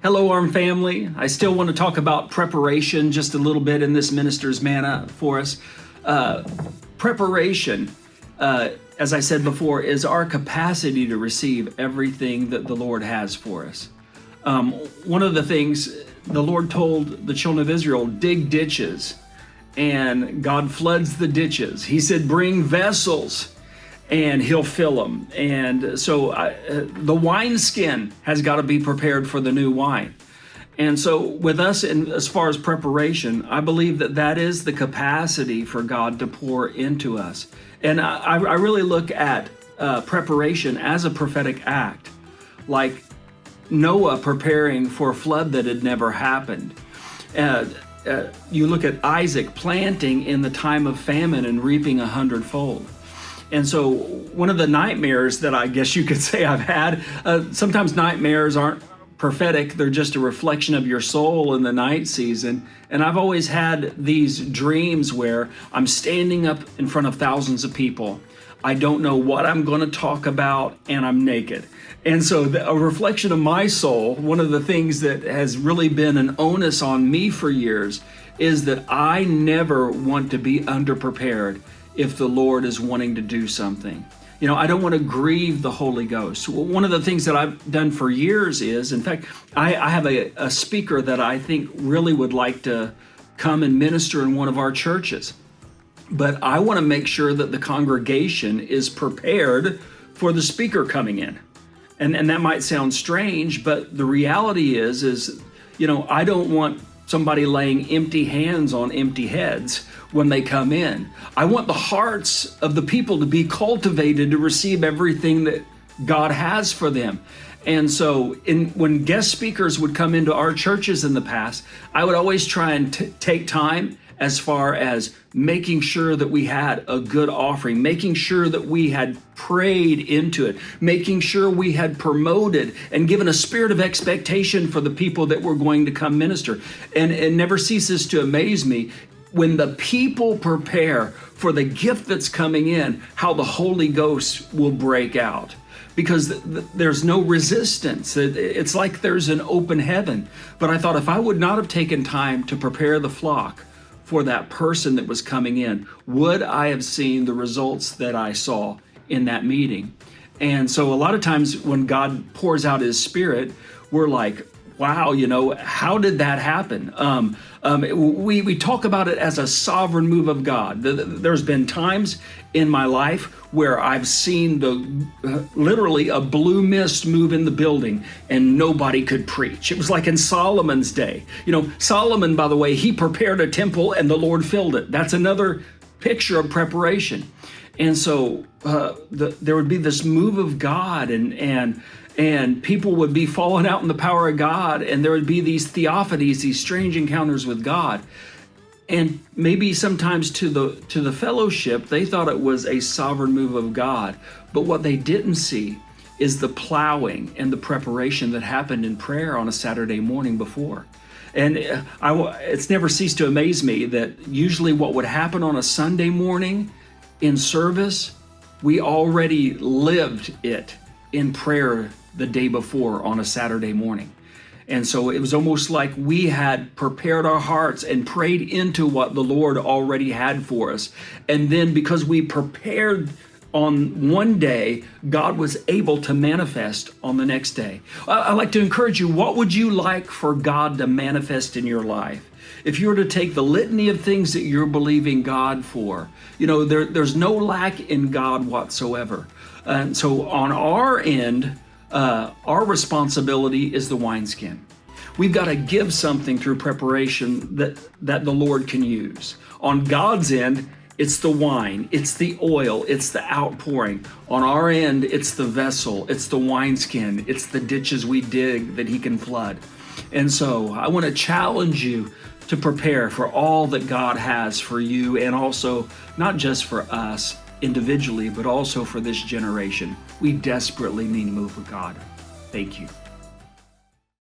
Hello, ARM family. I still want to talk about preparation just a little bit in this Minister's Manna for us. Preparation, as I said before, is our capacity to receive everything that the Lord has for us. One of the things the Lord told the children of Israel, dig ditches, and God floods the ditches. He said, bring vessels, and he'll fill them. And so the wineskin has got to be prepared for the new wine. And so with us, as far as preparation, I believe that is the capacity for God to pour into us. And I really look at preparation as a prophetic act, like Noah preparing for a flood that had never happened. You look at Isaac planting in the time of famine and reaping 100-fold. And so one of the nightmares that I guess you could say I've had, sometimes nightmares aren't prophetic, they're just a reflection of your soul in the night season. And I've always had these dreams where I'm standing up in front of thousands of people. I don't know what I'm going to talk about, and I'm naked. And so a reflection of my soul, one of the things that has really been an onus on me for years is that I never want to be underprepared if the Lord is wanting to do something. You know, I don't want to grieve the Holy Ghost. One of the things that I've done for years is, in fact, I have a speaker that I think really would like to come and minister in one of our churches. But I want to make sure that the congregation is prepared for the speaker coming in. And that might sound strange, but the reality is, you know, I don't want somebody laying empty hands on empty heads when they come in. I want the hearts of the people to be cultivated to receive everything that God has for them. And so when guest speakers would come into our churches in the past, I would always try and take time as far as making sure that we had a good offering, making sure that we had prayed into it, making sure we had promoted and given a spirit of expectation for the people that were going to come minister. And it never ceases to amaze me when the people prepare for the gift that's coming in, how the Holy Ghost will break out. Because there's no resistance. It's like there's an open heaven. But I thought if I would not have taken time to prepare the flock for that person that was coming in, would I have seen the results that I saw in that meeting? And so a lot of times when God pours out his spirit, we're like, wow, you know, how did that happen? We talk about it as a sovereign move of God. There's been times in my life where I've seen literally a blue mist move in the building and nobody could preach. It was like in Solomon's day. You know, Solomon, by the way, he prepared a temple and the Lord filled it. That's another picture of preparation. And so there would be this move of God and people would be falling out in the power of God, and there would be these theophanies, these strange encounters with God. And maybe sometimes to the fellowship, they thought it was a sovereign move of God. But what they didn't see is the plowing and the preparation that happened in prayer on a Saturday morning before. And it's never ceased to amaze me that usually what would happen on a Sunday morning in service, we already lived it in prayer the day before on a Saturday morning. And so it was almost like we had prepared our hearts and prayed into what the Lord already had for us. And then because we prepared on one day, God was able to manifest on the next day. I'd like to encourage you, what would you like for God to manifest in your life? If you were to take the litany of things that you're believing God for, you know, there's no lack in God whatsoever. And so on our end, our responsibility is the wineskin. We've got to give something through preparation that the Lord can use. On God's end, it's the wine, it's the oil, it's the outpouring. On our end, it's the vessel, it's the wineskin, it's the ditches we dig that he can flood. And so I want to challenge you to prepare for all that God has for you, and also not just for us individually, but also for this generation. We desperately need a move of God. Thank you.